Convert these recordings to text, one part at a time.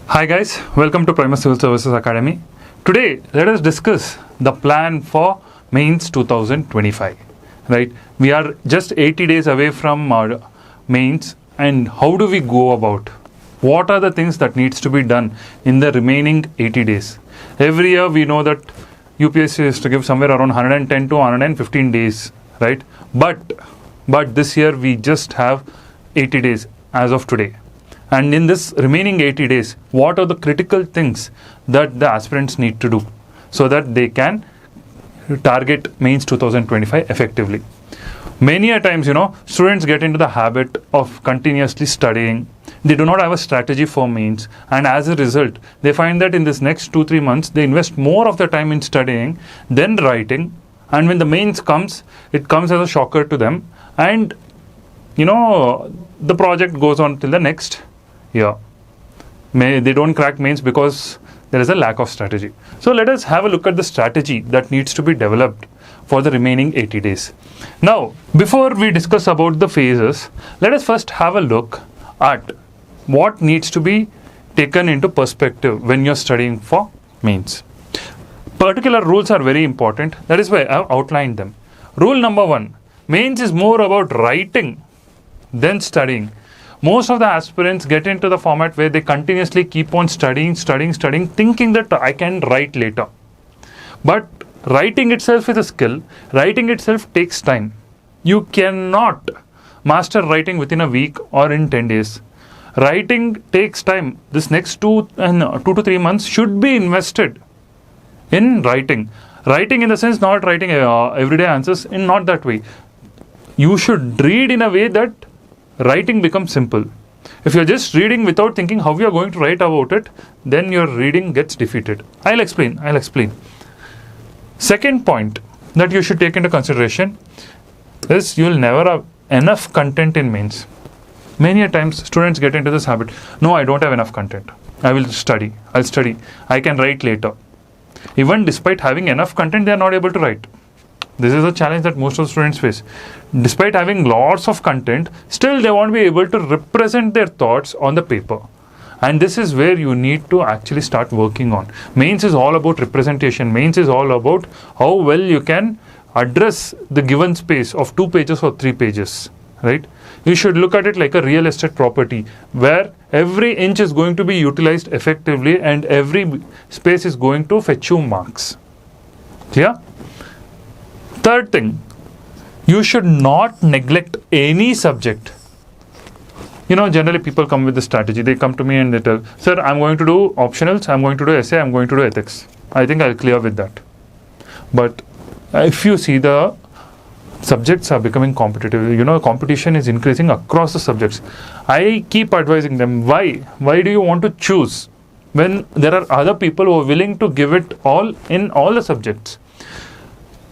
Hi guys, welcome to Primus Civil Services Academy. Today, let us discuss the plan for Mains 2025. Right? We are just 80 days away from our Mains, and how do we go about? What are the things that needs to be done in the remaining 80 days? Every year we know that UPSC is to give somewhere around 110 to 115 days, right? But this year we just have 80 days as of today. And in this remaining 80 days, what are the critical things that the aspirants need to do so that they can target Mains 2025 effectively? Many a times, students get into the habit of continuously studying. They do not have a strategy for Mains, and as a result, they find that in this next 2-3 months, they invest more of their time in studying than writing. And when the Mains comes, it comes as a shocker to them, and the project goes on till the next year. They don't crack Mains because there is a lack of strategy. So let us have a look at the strategy that needs to be developed for the remaining 80 days. Now, before we discuss about the phases, let us first have a look at what needs to be taken into perspective when you're studying for Mains. Particular rules are very important. That is why I've outlined them. Rule number 1, Mains is more about writing than studying. Most of the aspirants get into the format where they continuously keep on studying, thinking that I can write later. But writing itself is a skill. Writing itself takes time. You cannot master writing within a week or in 10 days. Writing takes time. This next 2 to 3 months should be invested in writing. Writing in the sense not writing everyday answers, in not that way. You should read in a way that writing becomes simple. If you're just reading without thinking how you're going to write about it, then your reading gets defeated. I'll explain. Second point that you should take into consideration is you'll never have enough content in Mains. Many a times students get into this habit. No, I don't have enough content. I'll study. I can write later. Even despite having enough content, they are not able to write. This is a challenge that most of the students face. Despite having lots of content, still they won't be able to represent their thoughts on the paper. And this is where you need to actually start working on. Mains is all about representation. Mains is all about how well you can address the given space of 2 pages or 3 pages, right? You should look at it like a real estate property where every inch is going to be utilized effectively and every space is going to fetch you marks. Clear? Third thing, you should not neglect any subject. Generally people come with the strategy. They come to me and they tell, sir, I'm going to do optionals, I'm going to do essay, I'm going to do ethics. I think I'll clear with that. But if you see, the subjects are becoming competitive. Competition is increasing across the subjects. I keep advising them, why? Why do you want to choose when there are other people who are willing to give it all in all the subjects?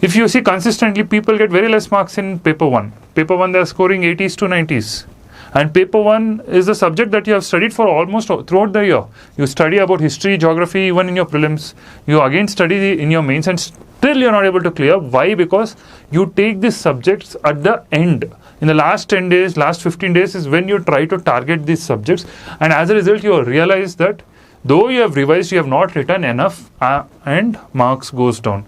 If you see consistently, people get very less marks in paper 1. Paper 1, they are scoring 80s to 90s. And paper 1 is the subject that you have studied for almost throughout the year. You study about history, geography, even in your prelims. You again study in your mains and still you're not able to clear. Why? Because you take these subjects at the end. In the last 10 days, last 15 days is when you try to target these subjects. And as a result, you realize that though you have revised, you have not written enough and marks goes down.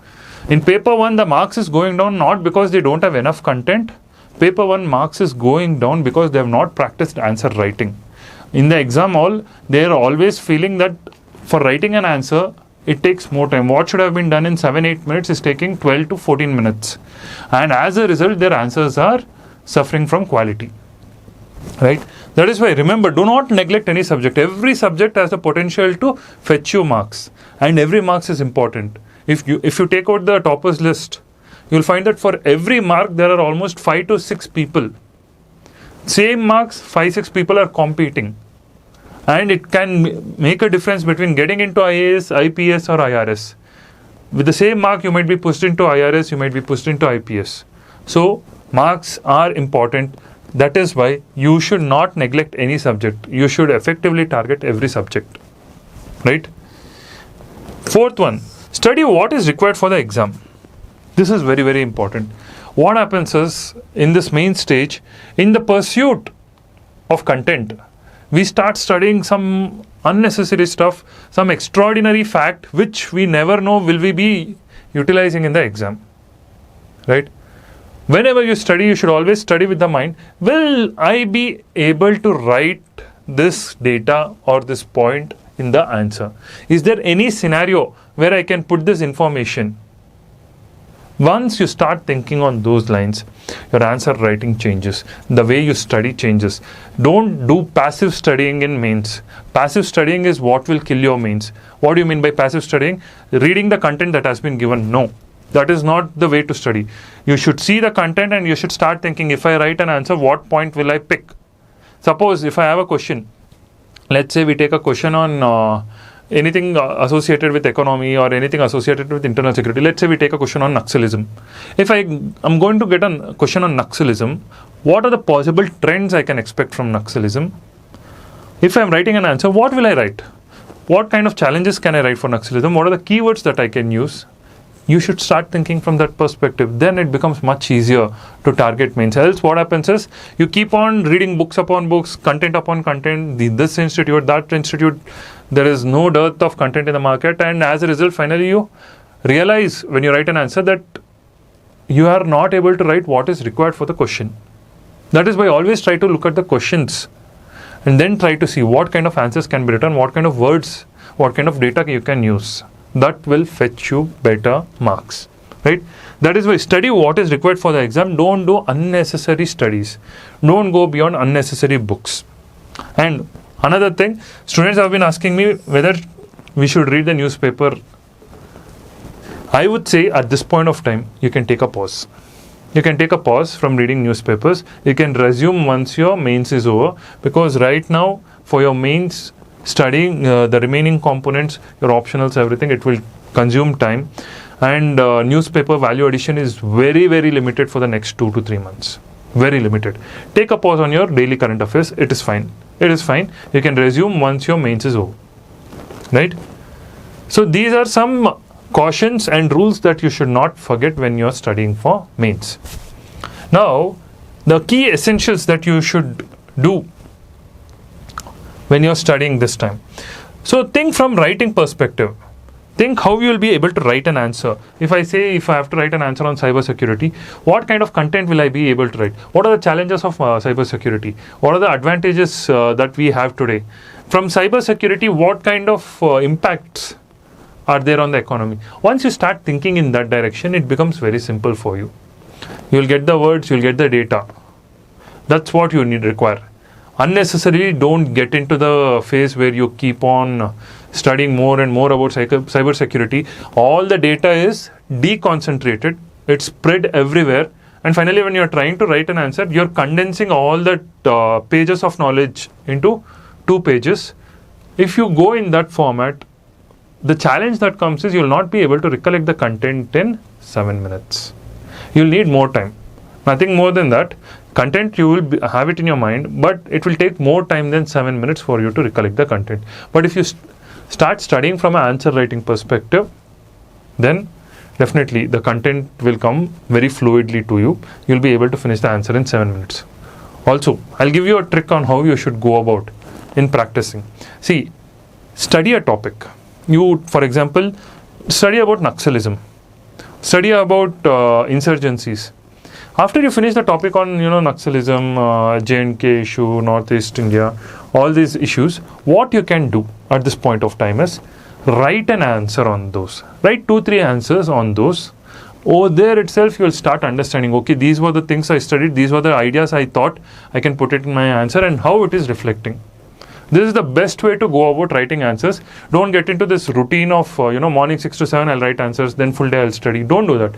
In paper 1, the marks is going down not because they don't have enough content. Paper 1 marks is going down because they have not practiced answer writing. In the exam hall, they are always feeling that for writing an answer, it takes more time. What should have been done in 7-8 minutes is taking 12 to 14 minutes. And as a result, their answers are suffering from quality. Right? That is why, remember, do not neglect any subject. Every subject has the potential to fetch you marks. And every marks is important. If you take out the toppers list, you'll find that for every mark, there are almost 5 to 6 people. Same marks, 5-6 people are competing. And it can make a difference between getting into IAS, IPS or IRS. With the same mark, you might be pushed into IRS, you might be pushed into IPS. So, marks are important. That is why you should not neglect any subject. You should effectively target every subject. Right? Fourth one, study what is required for the exam. This is very, very important. What happens is, in this main stage, in the pursuit of content, we start studying some unnecessary stuff, some extraordinary fact which we never know will we be utilizing in the exam, right? Whenever you study, you should always study with the mind, will I be able to write this data or this point in the answer? Is there any scenario where I can put this information? Once you start thinking on those lines, your answer writing changes. The way you study changes. Don't do passive studying in mains. Passive studying is what will kill your mains. What do you mean by passive studying? Reading the content that has been given. No, that is not the way to study. You should see the content and you should start thinking, if I write an answer, what point will I pick? Suppose if I have a question, let's say we take a question on anything associated with economy or anything associated with internal security. Let's say we take a question on Naxalism. If I'm going to get a question on Naxalism, what are the possible trends I can expect from Naxalism? If I'm writing an answer, what will I write? What kind of challenges can I write for Naxalism? What are the keywords that I can use? You should start thinking from that perspective. Then it becomes much easier to target mains. Else what happens is you keep on reading books upon books, content upon content, this institute, that institute. There is no dearth of content in the market, and as a result, finally you realize when you write an answer that you are not able to write what is required for the question. That is why always try to look at the questions and then try to see what kind of answers can be written, what kind of words, what kind of data you can use. That will fetch you better marks, right? That is why study what is required for the exam. Don't do unnecessary studies. Don't go beyond unnecessary books. And another thing, students have been asking me whether we should read the newspaper. I would say at this point of time, you can take a pause. You can take a pause from reading newspapers. You can resume once your mains is over, because right now for your mains, studying the remaining components, your optionals, everything, it will consume time, and newspaper value addition is very, very limited for the next 2 to 3 months. Very limited. Take a pause on your daily current affairs. It is fine. It is fine. You can resume once your mains is over, right? So these are some cautions and rules that you should not forget when you're studying for mains. Now, the key essentials that you should do when you're studying this time. So think from writing perspective. Think how you will be able to write an answer. If I have to write an answer on cybersecurity, what kind of content will I be able to write? What are the challenges of cybersecurity? What are the advantages that we have today? From cybersecurity, what kind of impacts are there on the economy? Once you start thinking in that direction, it becomes very simple for you. You'll get the words, you'll get the data. That's what you require. Unnecessarily don't get into the phase where you keep on studying more and more about cybersecurity. All the data is deconcentrated, it's spread everywhere, and finally when you're trying to write an answer, you're condensing all the pages of knowledge into 2 pages. If you go in that format, the challenge that comes is you'll not be able to recollect the content in 7 minutes. You'll need more time. Nothing more than that. Content, you will have it in your mind, but it will take more time than 7 minutes for you to recollect the content. But if you start studying from an answer writing perspective, then definitely the content will come very fluidly to you. You'll be able to finish the answer in 7 minutes. Also, I'll give you a trick on how you should go about in practicing. See, study a topic. You, for example, study about Naxalism. Study about insurgencies. After you finish the topic on, Naxalism, J&K issue, Northeast India, all these issues, what you can do at this point of time is write an answer on those. Write 2-3 answers on those. Over there itself, you will start understanding, okay, these were the things I studied, these were the ideas I thought I can put it in my answer, and how it is reflecting. This is the best way to go about writing answers. Don't get into this routine of, morning 6 to 7, I'll write answers, then full day I'll study. Don't do that.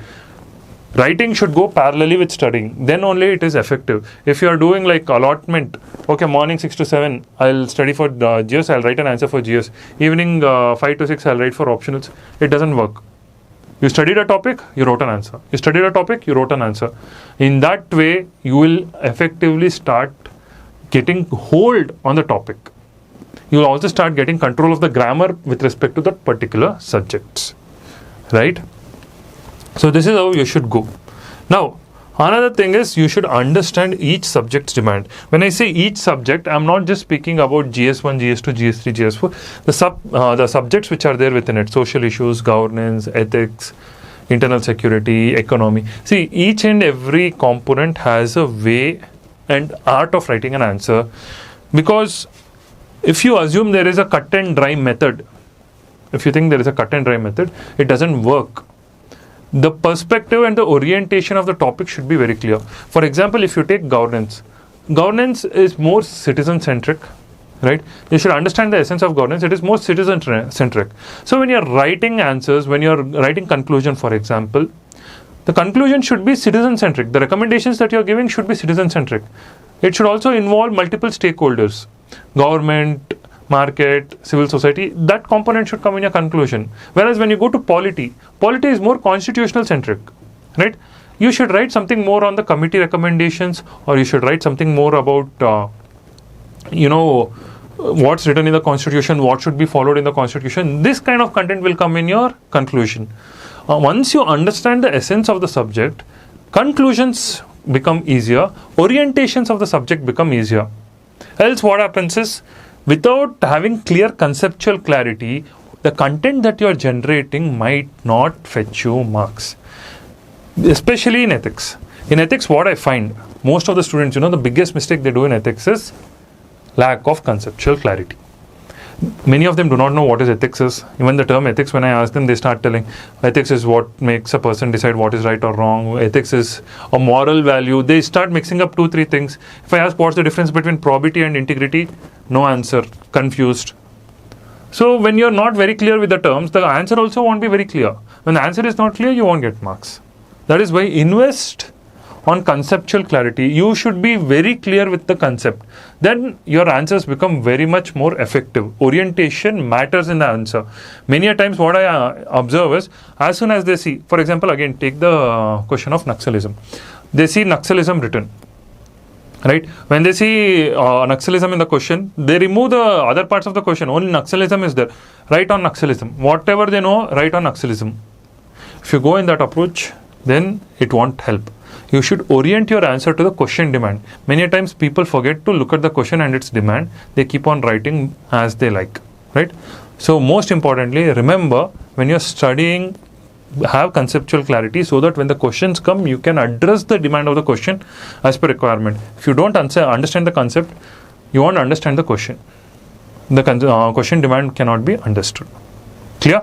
Writing should go parallelly with studying. Then only it is effective. If you are doing like allotment, okay, morning 6 to 7, I'll study for GS, I'll write an answer for GS. Evening 5 to 6, I'll write for optionals. It doesn't work. You studied a topic, you wrote an answer. You studied a topic, you wrote an answer. In that way, you will effectively start getting hold on the topic. You will also start getting control of the grammar with respect to that particular subjects, right? So this is how you should go. Now, Another thing is you should understand each subject's demand. When I say each subject, I'm not just speaking about GS1, GS2, GS3, GS4. The subjects which are there within it: social issues, governance, ethics, internal security, economy. See, each and every component has a way and art of writing an answer, because if you assume there is a cut and dry method, if you think there is a cut and dry method, it doesn't work. The perspective and the orientation of the topic should be very clear. For example, if you take governance, governance is more citizen-centric, right? You should understand the essence of governance. It is more citizen-centric. So when you're writing answers, when you're writing conclusion, for example, the conclusion should be citizen-centric. The recommendations that you're giving should be citizen-centric. It should also involve multiple stakeholders, government, market, civil society. That component should come in your conclusion. Whereas when you go to polity is more constitutional centric, right? You should write something more on the committee recommendations, or you should write something more about what's written in the constitution, what should be followed in the constitution. This kind of content will come in your conclusion. Once you understand the essence of the subject, conclusions become easier, orientations of the subject become easier. Else what happens is, without having clear conceptual clarity, the content that you are generating might not fetch you marks. Especially in ethics. In ethics, what I find, most of the students, the biggest mistake they do in ethics is lack of conceptual clarity. Many of them do not know what is ethics is. Even the term ethics, when I ask them, they start telling ethics is what makes a person decide what is right or wrong. Ethics is a moral value. They start mixing up 2-3 things. If I ask what's the difference between probity and integrity, no answer, confused. So when you're not very clear with the terms, the answer also won't be very clear. When the answer is not clear, you won't get marks. That is why invest on conceptual clarity. You should be very clear with the concept. Then your answers become very much more effective. Orientation matters in the answer. Many a times what I observe is, as soon as they see, for example, again, take the question of Naxalism. They see Naxalism written, right? When they see Naxalism in the question, they remove the other parts of the question. Only Naxalism is there. Write on Naxalism. Whatever they know, write on Naxalism. If you go in that approach, then it won't help. You should orient your answer to the question demand. Many times people forget to look at the question and its demand. They keep on writing as they like, right? So most importantly, remember, when you're studying, have conceptual clarity so that when the questions come, you can address the demand of the question as per requirement. If you don't understand the concept, you won't understand the question. The question demand cannot be understood. Clear?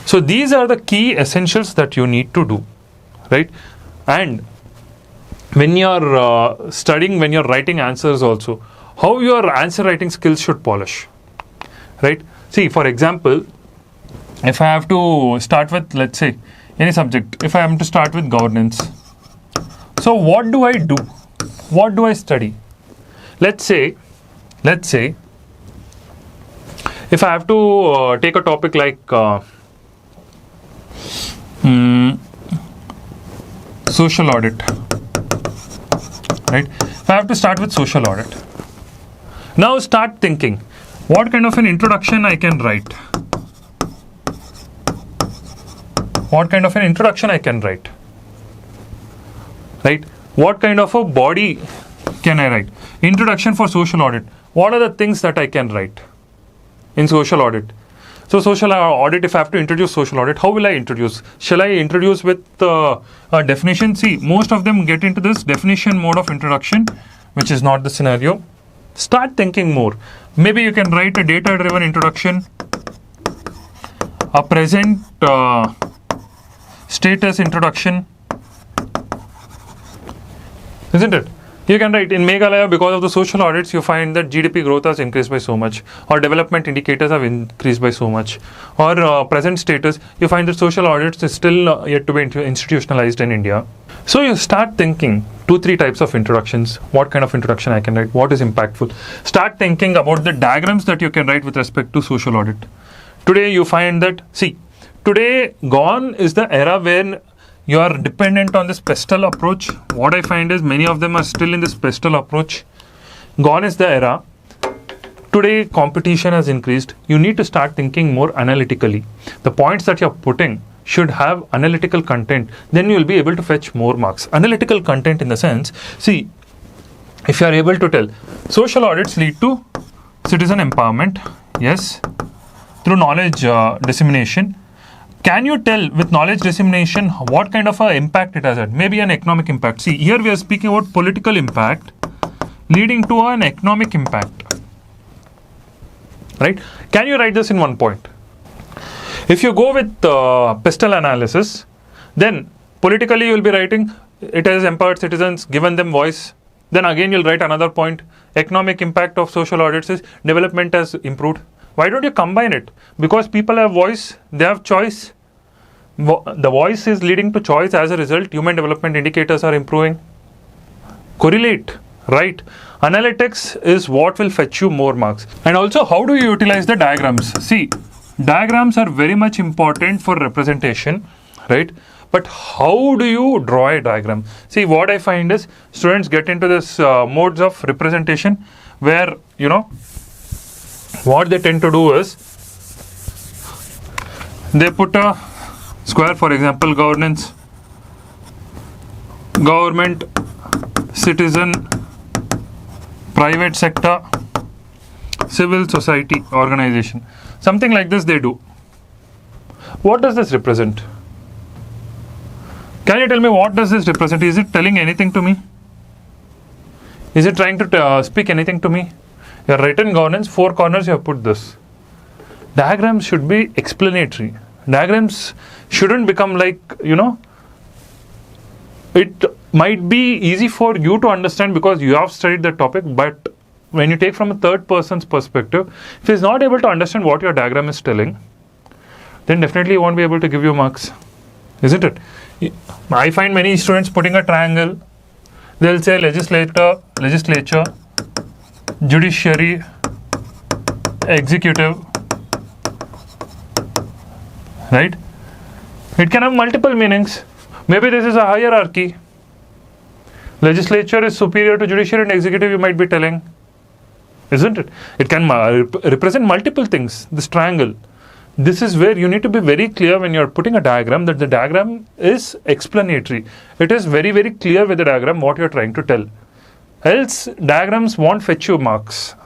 So these are the key essentials that you need to do, right? And when you're studying, when you're writing answers also, how your answer writing skills should polish, right? See, for example, if I have to start with, let's say, any subject, if I am to start with governance, so what do I do? What do I study? Let's say, if I have to take a topic like social audit, right? If I have to start with social audit, now start thinking, what kind of an introduction I can write? What kind of an introduction I can write? Right? What kind of a body can I write? Introduction for social audit. What are the things that I can write in social audit? So social audit, if I have to introduce social audit, how will I introduce? Shall I introduce with a definition? See, most of them get into this definition mode of introduction, which is not the scenario. Start thinking more. Maybe you can write a data-driven introduction, a present status introduction, isn't it? You can write, in Meghalaya, because of the social audits, you find that GDP growth has increased by so much, or development indicators have increased by so much, or present status, you find that social audits is still yet to be institutionalized in India. So you start thinking 2-3 types of introductions. What kind of introduction I can write? What is impactful? Start thinking about the diagrams that you can write with respect to social audit. Today you find that, see, today gone is the era where you are dependent on this pestle approach. What I find is many of them are still in this pestle approach. Gone is the era. Today competition has increased. You need to start thinking more analytically. The points that you're putting should have analytical content. Then you will be able to fetch more marks. Analytical content in the sense, see, if you are able to tell, social audits lead to citizen empowerment, yes, through knowledge dissemination. Can you tell with knowledge dissemination what kind of impact it has had? Maybe an economic impact. See, here we are speaking about political impact leading to an economic impact, right? Can you write this in one point? If you go with pestle analysis, then politically you will be writing it has empowered citizens, given them voice. Then again you'll write another point. Economic impact of social audits is development has improved. Why don't you combine it? Because people have voice, they have choice. The voice is leading to choice. As a result, human development indicators are improving. Correlate, right? Analytics is what will fetch you more marks. And also, how do you utilize the diagrams? See, diagrams are very much important for representation, right? But how do you draw a diagram? See, what I find is students get into this modes of representation where, you know, what they tend to do is they put a square, for example, governance, government, citizen, private sector, civil society, organization. Something like this they do. What does this represent? Can you tell me what does this represent? Is it telling anything to me? Is it trying to speak anything to me? You have written governance, 4 corners you have put this. Diagrams should be explanatory. Diagrams shouldn't become like, you know, it might be easy for you to understand because you have studied the topic, but when you take from a third person's perspective, if he's not able to understand what your diagram is telling, then definitely he won't be able to give you marks, isn't it? I find many students putting a triangle. They'll say legislature, judiciary, executive, right? It can have multiple meanings. Maybe this is a hierarchy. Legislature is superior to judiciary and executive, you might be telling, isn't it? It can represent multiple things, this triangle. This is where you need to be very clear when you're putting a diagram that the diagram is explanatory. It is very, very clear with the diagram what you're trying to tell. Else, diagrams won't fetch you marks.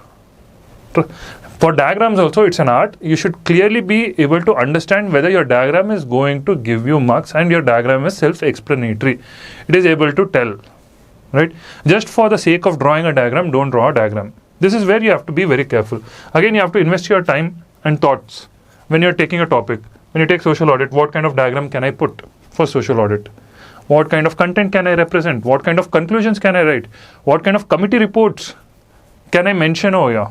For diagrams also, it's an art. You should clearly be able to understand whether your diagram is going to give you marks and your diagram is self-explanatory. It is able to tell, right? Just for the sake of drawing a diagram, don't draw a diagram. This is where you have to be very careful. Again, you have to invest your time and thoughts. When you're taking a topic, when you take social audit, what kind of diagram can I put for social audit? What kind of content can I represent? What kind of conclusions can I write? What kind of committee reports can I mention over here?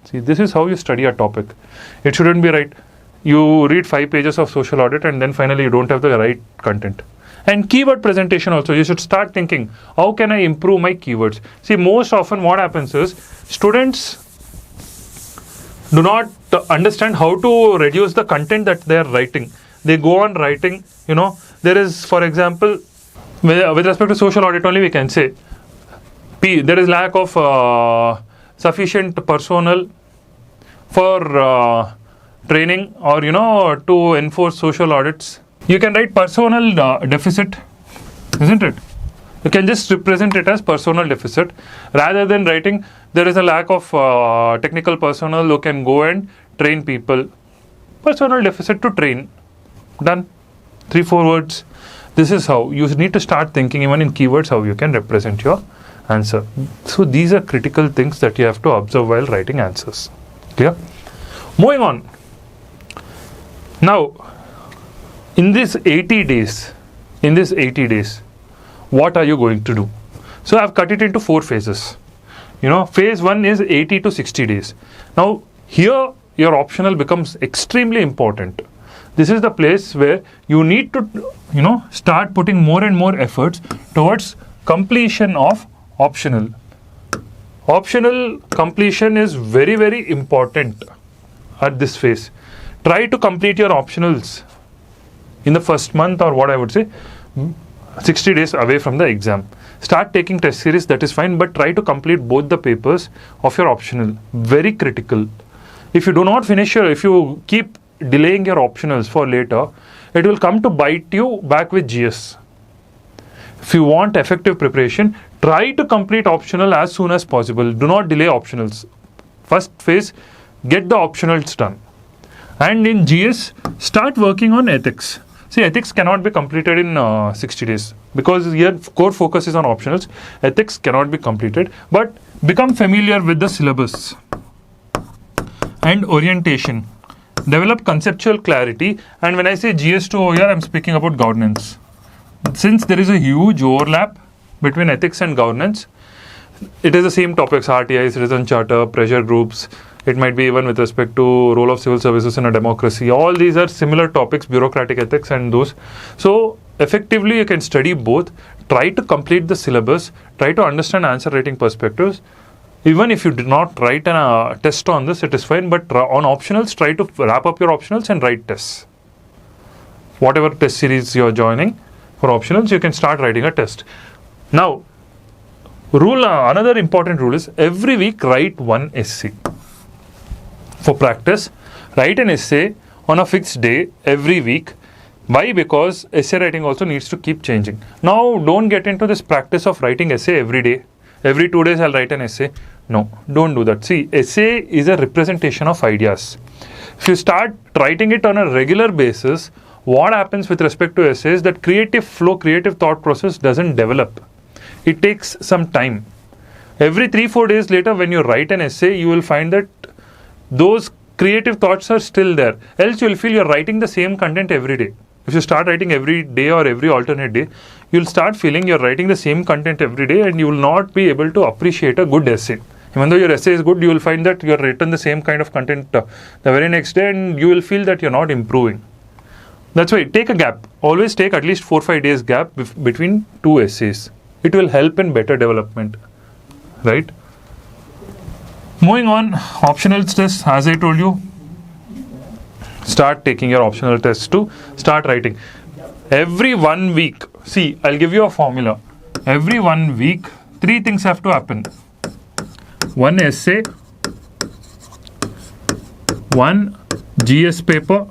See, this is how you study a topic. It shouldn't be right. You read 5 pages of social audit and then finally you don't have the right content. And keyword presentation also, you should start thinking, how can I improve my keywords? See, most often what happens is students do not understand how to reduce the content that they are writing. They go on writing, you know, there is, for example, with respect to social audit only we can say, there is lack of sufficient personnel for training or, you know, to enforce social audits. You can write personnel deficit, isn't it? You can just represent it as personnel deficit rather than writing there is a lack of technical personnel who can go and train people. Personnel deficit to train. Done. 3-4 words. This is how you need to start thinking even in keywords how you can represent your answer. So these are critical things that you have to observe while writing answers. Clear? Moving on. Now, in this 80 days, what are you going to do? So I've cut it into 4 phases. You know, phase 1 is 80 to 60 days. Now, here your optional becomes extremely important. This is the place where you need to, you know, start putting more and more efforts towards completion of optional. Optional completion is very, very important at this phase. Try to complete your optionals in the first month or what I would say, 60 days away from the exam. Start taking test series, that is fine, but try to complete both the papers of your optional. Very critical. If you do not finish if you keep delaying your optionals for later, it will come to bite you back with GS. If you want effective preparation, try to complete optional as soon as possible. Do not delay optionals. First phase, get the optionals done. And in GS, start working on ethics. See, ethics cannot be completed in 60 days because here core focus is on optionals. Ethics cannot be completed, but become familiar with the syllabus and orientation. Develop conceptual clarity. And when I say GS2 over here, I'm speaking about governance. Since there is a huge overlap between ethics and governance, it is the same topics: RTI, citizen charter, pressure groups. It might be even with respect to role of civil services in a democracy. All these are similar topics, bureaucratic ethics and those. So effectively you can study both. Try to complete the syllabus. Try to understand answer writing perspectives. Even if you did not write a test on this, it is fine. But on optionals, try to wrap up your optionals and write tests. Whatever test series you are joining for optionals, you can start writing a test. Now, another important rule is every week write one essay. For practice, write an essay on a fixed day every week. Why? Because essay writing also needs to keep changing. Now, don't get into this practice of writing essay every day. Every 2 days I'll write an essay. No, don't do that. See, essay is a representation of ideas. If you start writing it on a regular basis, what happens with respect to essays? That creative flow, creative thought process doesn't develop. It takes some time. Every 3-4 days later, when you write an essay, you will find that those creative thoughts are still there. Else you will feel you're writing the same content every day. If you start writing every day or every alternate day, you'll start feeling you're writing the same content every day and you will not be able to appreciate a good essay. Even though your essay is good, you will find that you're written the same kind of content the very next day and you will feel that you're not improving. That's why take a gap. Always take at least 4-5 days gap between 2 essays. It will help in better development. Right? Moving on, optional tests, as I told you, start taking your optional tests to start writing. Every 1 week, see, I'll give you a formula. Every 1 week, 3 things have to happen. 1 essay, 1 GS paper,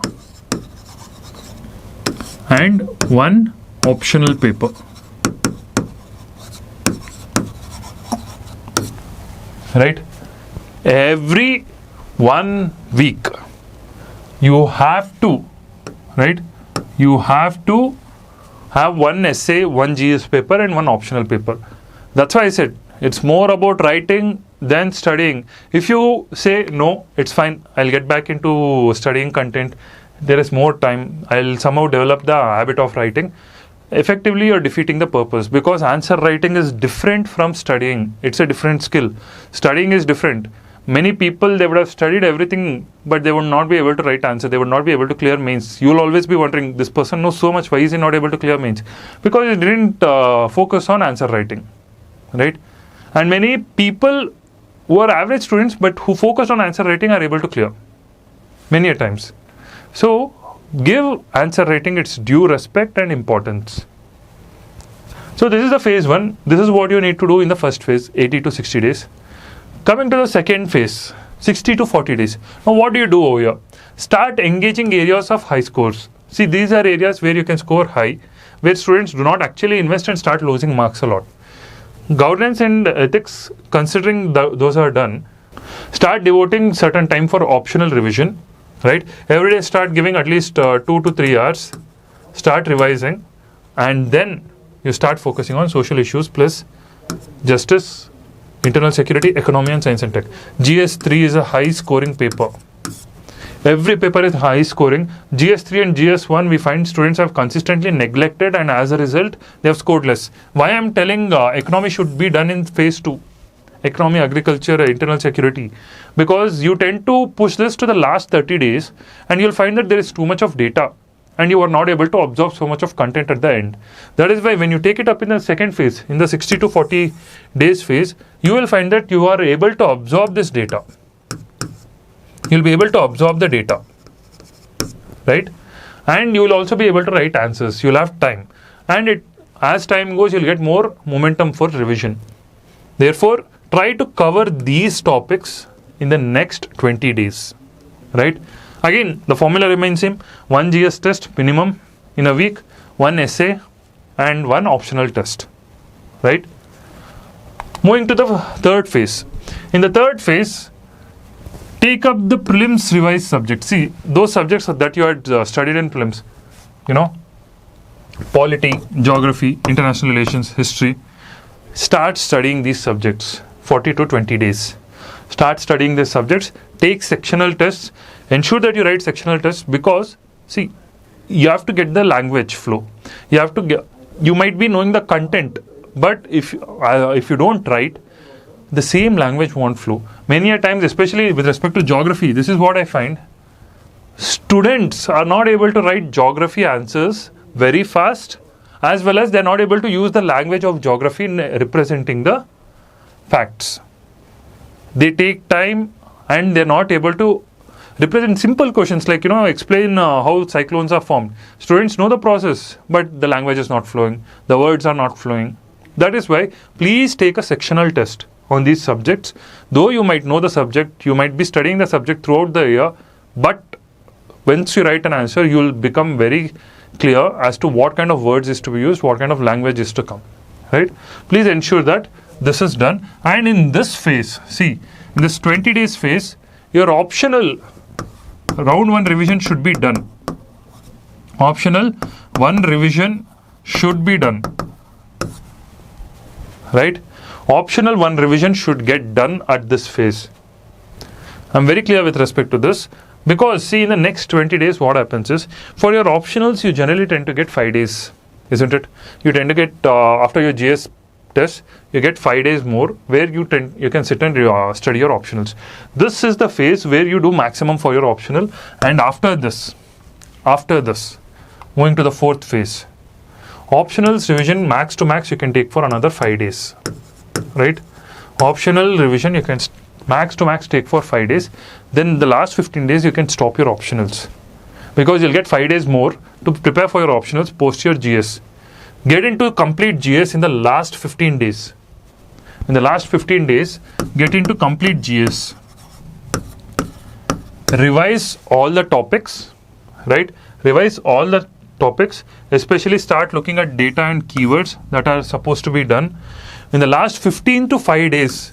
and 1 optional paper. Right? Every 1 week you have to, right? You have to have 1 essay, 1 GS paper and 1 optional paper. That's why I said it's more about writing than studying. If you say no, it's fine, I'll get back into studying content, there is more time, I'll somehow develop the habit of writing, effectively you're defeating the purpose, because answer writing is different from studying. It's a different skill. Studying is different. Many people, they would have studied everything, but they would not be able to write answer. They would not be able to clear mains. You will always be wondering, this person knows so much, why is he not able to clear mains? Because he didn't focus on answer writing, right? And many people who are average students, but who focus on answer writing are able to clear many a times. So give answer writing its due respect and importance. So this is the phase 1. This is what you need to do in the first phase, 80 to 60 days. Coming to the second phase, 60 to 40 days. Now what do you do over here? Start engaging areas of high scores. See, these are areas where you can score high, where students do not actually invest and start losing marks a lot. Governance and ethics, considering those are done, start devoting certain time for optional revision, right? Every day start giving at least 2 to 3 hours, start revising, and then you start focusing on social issues plus justice, internal security, economy and science and tech. GS3 is a high scoring paper. Every paper is high scoring. GS3 and GS1 we find students have consistently neglected and as a result they have scored less. Why I am telling economy should be done in phase 2. Economy, agriculture, internal security. Because you tend to push this to the last 30 days and you'll find that there is too much of data and you are not able to absorb so much of content at the end. That is why when you take it up in the second phase, in the 60 to 40 days phase, you will find that you are able to absorb this data. You'll be able to absorb the data, right? And you will also be able to write answers. You'll have time. And as time goes, you'll get more momentum for revision. Therefore, try to cover these topics in the next 20 days, right? Again, the formula remains same. 1 GS test minimum, in a week, 1 essay and 1 optional test, right? Moving to the third phase. In the third phase, take up the prelims revised subjects. See, those subjects that you had studied in prelims, polity, geography, international relations, history. Start studying these subjects, 40 to 20 days. Start studying these subjects, take sectional tests, ensure that you write sectional tests, because, see, you have to get the language flow. You might be knowing the content, but if you don't write, the same language won't flow. Many a times, especially with respect to geography, this is what I find. Students are not able to write geography answers very fast, as well as they're not able to use the language of geography in representing the facts. They take time and they're not able to represent simple questions like, explain how cyclones are formed. Students know the process, but the language is not flowing. The words are not flowing. That is why, please take a sectional test on these subjects. Though you might know the subject, you might be studying the subject throughout the year, but once you write an answer, you will become very clear as to what kind of words is to be used, what kind of language is to come, right? Please ensure that this is done. And in this phase, see, in this 20 days phase, your optional round 1 revision should be done. Optional 1 revision should be done, right? Optional 1 revision should get done at this phase. I'm very clear with respect to this, because see, in the next 20 days, what happens is, for your optionals, you generally tend to get 5 days, isn't it? You tend to get, after your GS test, you get 5 days more, where you can sit and study your optionals. This is the phase where you do maximum for your optional. And after this, moving to the fourth phase, optionals revision max to max you can take for another 5 days, right? Optional revision you can max to max take for 5 days. Then the last 15 days you can stop your optionals, because you'll get 5 days more to prepare for your optionals post your GS. Get into complete GS in the last 15 days. In the last 15 days, get into complete GS. Revise all the topics, right? Revise all the topics, especially start looking at data and keywords that are supposed to be done. In the last 15 to 5 days,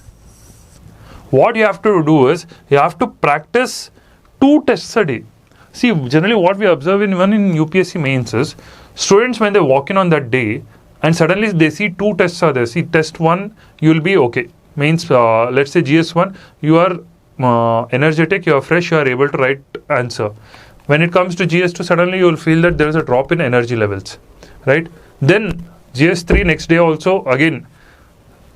what you have to do is, you have to practice 2 tests a day. See, generally what we observe even in UPSC Mains is, students, when they walk in on that day and suddenly they see 2 tests are there. See, test 1, you will be okay. Means, let's say GS1, you are energetic, you are fresh, you are able to write answer. When it comes to GS2, suddenly you will feel that there is a drop in energy levels, right? Then GS3, next day also, again,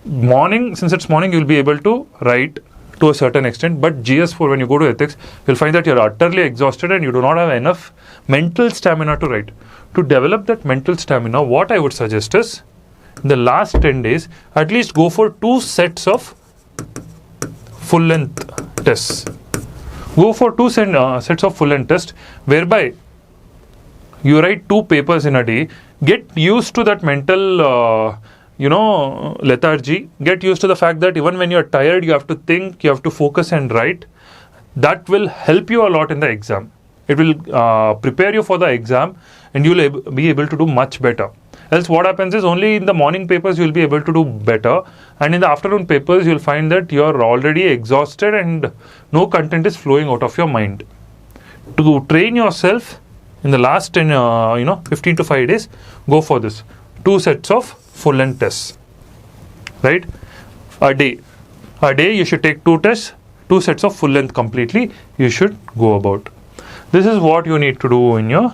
morning, since it's morning, you'll be able to write to a certain extent, but GS4, when you go to ethics, you'll find that you're utterly exhausted and you do not have enough mental stamina to write. To develop that mental stamina, what I would suggest is, in the last 10 days, at least go for 2 sets of full length tests. Go for 2 sets of full length tests, whereby you write 2 papers in a day. Get used to that mental lethargy. Get used to the fact that even when you're tired, you have to think, you have to focus and write. That will help you a lot in the exam. It will prepare you for the exam, and you will be able to do much better. Else what happens is, only in the morning papers you will be able to do better, and in the afternoon papers you will find that you are already exhausted and no content is flowing out of your mind. To train yourself in the last 15 to 5 days, go for this. 2 sets of full length tests, right? A day you should take 2 tests, 2 sets of full length completely you should go about. This is what you need to do in your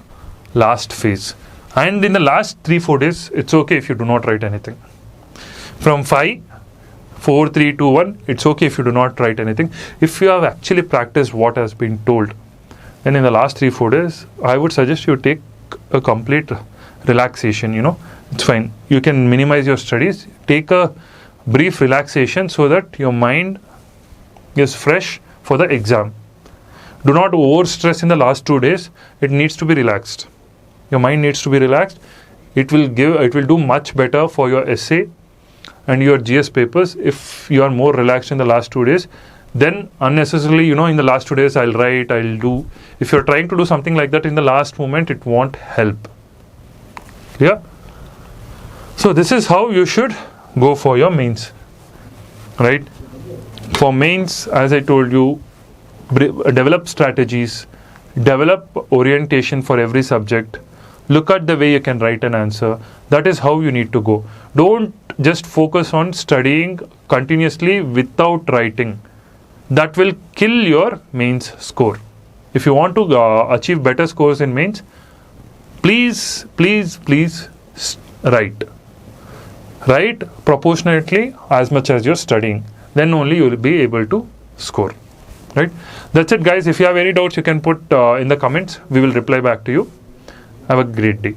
last phase. And in the last 3-4 days, it's okay if you do not write anything. From 5, 4, 3, 2, 1, it's okay if you do not write anything. If you have actually practiced what has been told, then in the last 3-4 days, I would suggest you take a complete relaxation. It's fine. You can minimize your studies. Take a brief relaxation so that your mind is fresh for the exam. Do not over-stress in the last 2 days. It needs to be relaxed. Your mind needs to be relaxed. It will do much better for your essay and your GS papers if you are more relaxed in the last 2 days. Then unnecessarily, in the last 2 days, I'll write, I'll do. If you're trying to do something like that in the last moment, it won't help. Clear? So this is how you should go for your mains, right? For mains, as I told you, develop strategies, develop orientation for every subject, look at the way you can write an answer. That is how you need to go. Don't just focus on studying continuously without writing. That will kill your mains score. If you want to achieve better scores in mains, please write. Write proportionately as much as you're studying. Then only you will be able to score. Right? That's it, guys. If you have any doubts, you can put in the comments. We will reply back to you. Have a great day.